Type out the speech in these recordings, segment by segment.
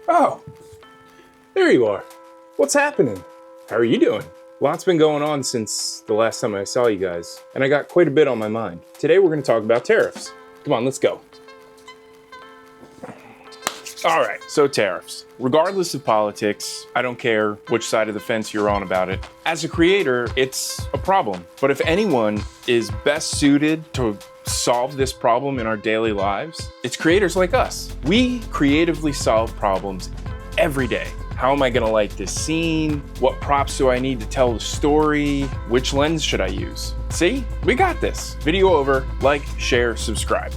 Oh, there you are. What's happening? How are you doing? Lots been going on since the last time I saw you guys, and I got quite a bit on my mind. Today we're going to talk about tariffs. Come on, let's go. All right, so tariffs. Regardless of politics, I don't care which side of the fence you're on about it. As a creator, it's a problem. But if anyone is best suited to solve this problem in our daily lives, it's creators like us. We creatively solve problems every day. How am I gonna light this scene? What props do I need to tell the story? Which lens should I use? See, we got this. Video over, like, share, subscribe.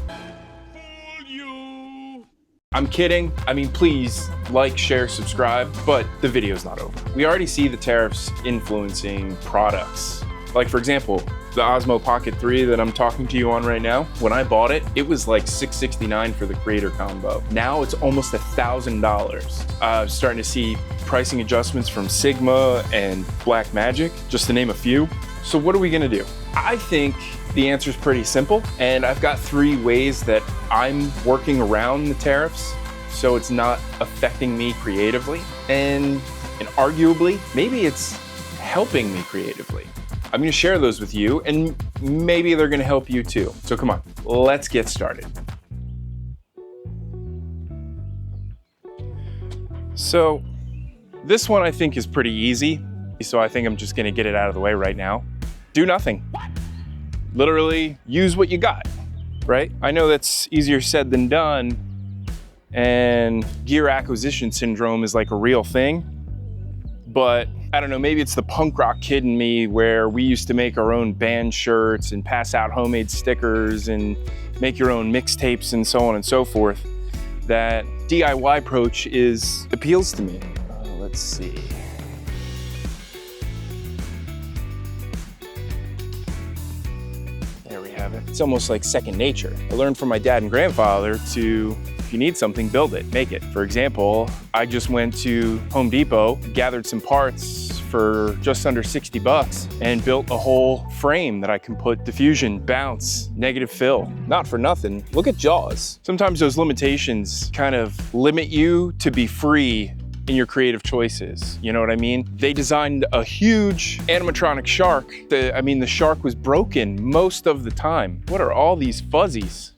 I'm kidding. I mean, please like, share, subscribe, but the video's not over. We already see the tariffs influencing products. Like, for example, the Osmo Pocket 3 that I'm talking to you on right now, when I bought it, it was like $669 for the creator combo. Now it's almost $1,000. Starting to see pricing adjustments from Sigma and Blackmagic, just to name a few. So what are we gonna do? I think the answer is pretty simple, and I've got 3 ways that I'm working around the tariffs so it's not affecting me creatively, and arguably, maybe it's helping me creatively. I'm gonna share those with you, and maybe they're gonna help you too. So come on, let's get started. So this one I think is pretty easy, so I think I'm just gonna get it out of the way right now. Do nothing. Literally use what you got, right? I know that's easier said than done, and gear acquisition syndrome is like a real thing, but I don't know, maybe it's the punk rock kid in me where we used to make our own band shirts and pass out homemade stickers and make your own mixtapes and so on and so forth. That DIY approach appeals to me. Let's see. There we have it. It's almost like second nature. I learned from my dad and grandfather to, if you need something, build it, make it. For example, I just went to Home Depot, gathered some parts for just under 60 bucks and built a whole frame that I can put diffusion, bounce, negative fill. Not for nothing, look at Jaws. Sometimes those limitations kind of limit you to be free in your creative choices, you know what I mean? They designed a huge animatronic shark. The shark was broken most of the time. What are all these fuzzies?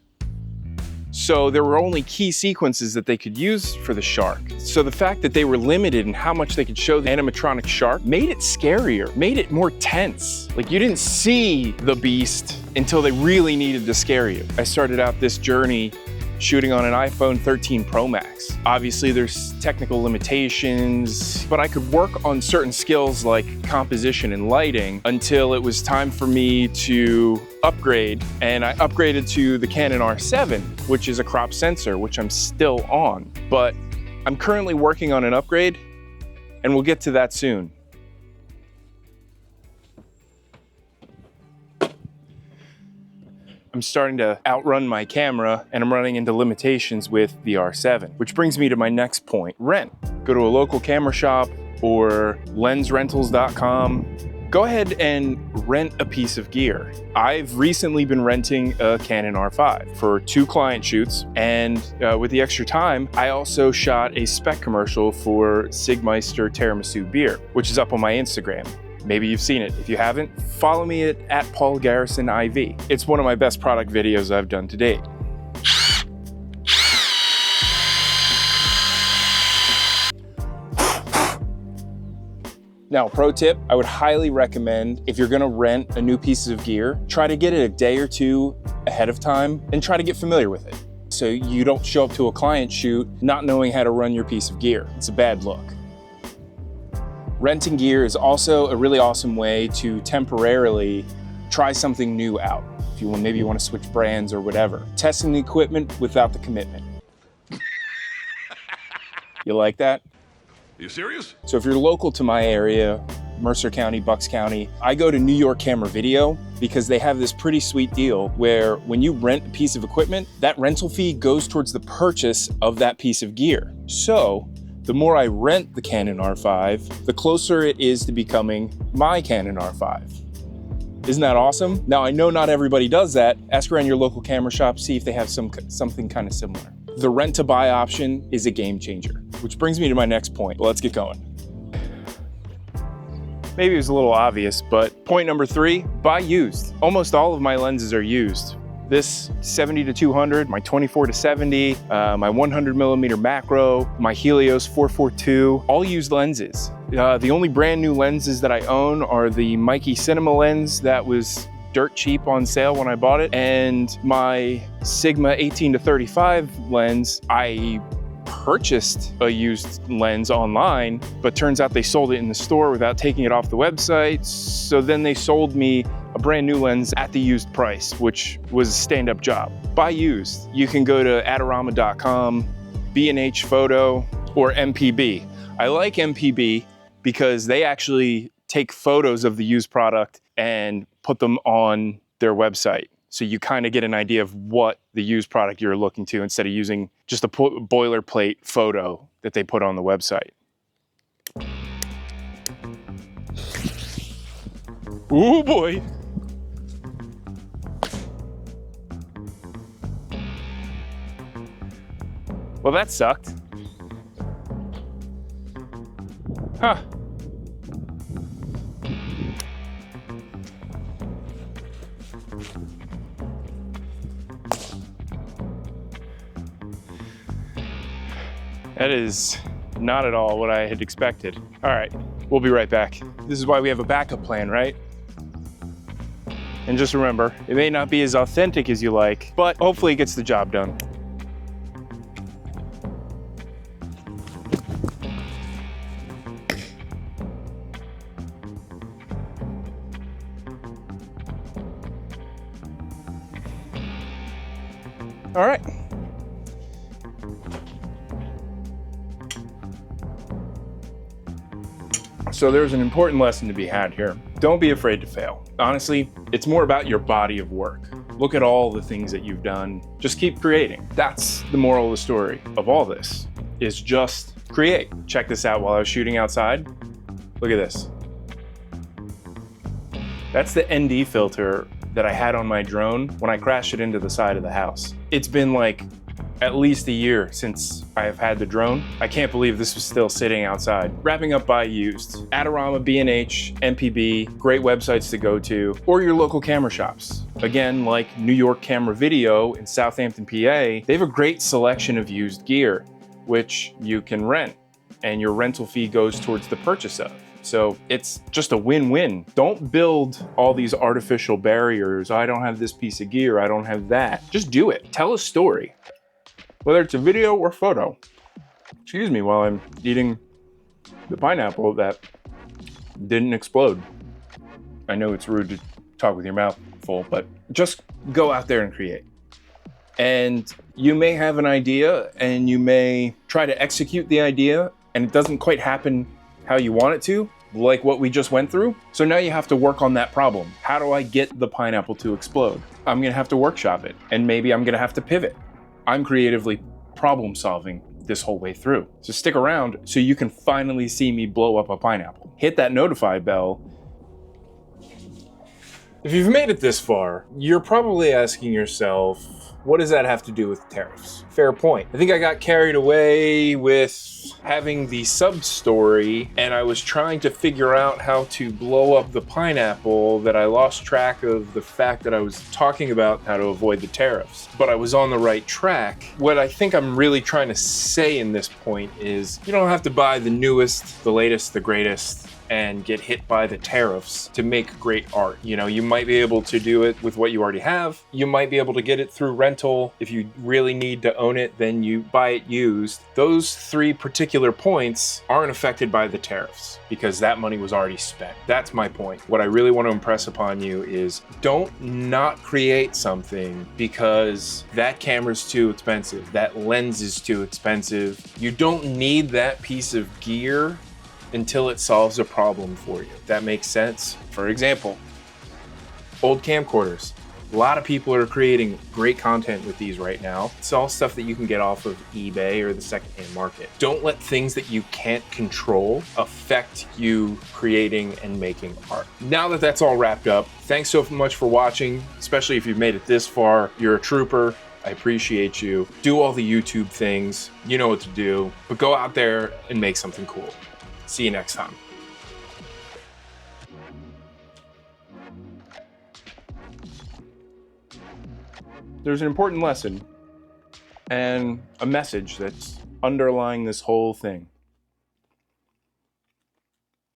So there were only key sequences that they could use for the shark. So the fact that they were limited in how much they could show the animatronic shark made it scarier, made it more tense. Like you didn't see the beast until they really needed to scare you. I started out this journey shooting on an iPhone 13 Pro Max. Obviously there's technical limitations, but I could work on certain skills like composition and lighting until it was time for me to upgrade. And I upgraded to the Canon R7, which is a crop sensor, which I'm still on. But I'm currently working on an upgrade, and we'll get to that soon. I'm starting to outrun my camera, and I'm running into limitations with the R7, which brings me to my next point, rent. Go to a local camera shop or lensrentals.com. Go ahead and rent a piece of gear. I've recently been renting a Canon R5 for 2 client shoots, and with the extra time, I also shot a spec commercial for Sigmeister Tiramisu beer, which is up on my Instagram. Maybe you've seen it. If you haven't, follow me at Paul Garrison IV. It's one of my best product videos I've done to date. Now, pro tip, I would highly recommend if you're gonna rent a new piece of gear, try to get it a day or 2 ahead of time and try to get familiar with it. So you don't show up to a client shoot not knowing how to run your piece of gear. It's a bad look. Renting gear is also a really awesome way to temporarily try something new out. If maybe you want to switch brands or whatever. Testing the equipment without the commitment. You like that? Are you serious? So if you're local to my area, Mercer County, Bucks County, I go to New York Camera Video because they have this pretty sweet deal where when you rent a piece of equipment, that rental fee goes towards the purchase of that piece of gear. So the more I rent the Canon R5, the closer it is to becoming my Canon R5. Isn't that awesome? Now, I know not everybody does that. Ask around your local camera shop, see if they have something kind of similar. The rent to buy option is a game changer. Which brings me to my next point. Let's get going. Maybe it was a little obvious, but point number 3, buy used. Almost all of my lenses are used. This 70-200, my 24-70, my 100mm macro, my Helios 442, all used lenses. The only brand new lenses that I own are the Mikey Cinema lens that was dirt cheap on sale when I bought it, and my Sigma 18-35 lens. I purchased a used lens online, but turns out they sold it in the store without taking it off the website. So then they sold me a brand new lens at the used price, which was a stand-up job. Buy used. You can go to adorama.com, B&H Photo, or MPB. I like MPB because they actually take photos of the used product and put them on their website. So you kind of get an idea of what the used product you're looking to instead of using just a boilerplate photo that they put on the website. Ooh boy. Well, that sucked. Huh. That is not at all what I had expected. All right, we'll be right back. This is why we have a backup plan, right? And just remember, it may not be as authentic as you like, but hopefully it gets the job done. All right. So there's an important lesson to be had here. Don't be afraid to fail. Honestly, it's more about your body of work. Look at all the things that you've done. Just keep creating. That's the moral of the story of all this, is just create. Check this out while I was shooting outside. Look at this. That's the ND filter that I had on my drone when I crashed it into the side of the house. It's been like at least a year since I have had the drone. I can't believe this was still sitting outside. Wrapping up buy used. Adorama, B&H, MPB, great websites to go to, or your local camera shops. Again, like New York Camera Video in Southampton, PA, they have a great selection of used gear, which you can rent, and your rental fee goes towards the purchase of. So it's just a win-win. Don't build all these artificial barriers. I don't have this piece of gear, I don't have that. Just do it. Tell a story. Whether it's a video or photo. Excuse me while I'm eating the pineapple that didn't explode. I know it's rude to talk with your mouth full, but just go out there and create. And you may have an idea and you may try to execute the idea and it doesn't quite happen how you want it to, like what we just went through. So now you have to work on that problem. How do I get the pineapple to explode? I'm gonna have to workshop it, and maybe I'm gonna have to pivot. I'm creatively problem solving this whole way through. So stick around so you can finally see me blow up a pineapple. Hit that notify bell. If you've made it this far, you're probably asking yourself, what does that have to do with tariffs? Fair point. I think I got carried away with having the sub-story and I was trying to figure out how to blow up the pineapple that I lost track of the fact that I was talking about how to avoid the tariffs. But I was on the right track. What I think I'm really trying to say in this point is you don't have to buy the newest, the latest, the greatest, and get hit by the tariffs to make great art. You know, you might be able to do it with what you already have. You might be able to get it through rental. If you really need to own it, then you buy it used. Those 3 particular points aren't affected by the tariffs because that money was already spent. That's my point. What I really want to impress upon you is don't not create something because that camera's too expensive, that lens is too expensive. You don't need that piece of gear until it solves a problem for you. That makes sense? For example, old camcorders. A lot of people are creating great content with these right now. It's all stuff that you can get off of eBay or the secondhand market. Don't let things that you can't control affect you creating and making art. Now that that's all wrapped up, thanks so much for watching, especially if you've made it this far. You're a trooper. I appreciate you. Do all the YouTube things. You know what to do. But go out there and make something cool. See you next time. There's an important lesson and a message that's underlying this whole thing.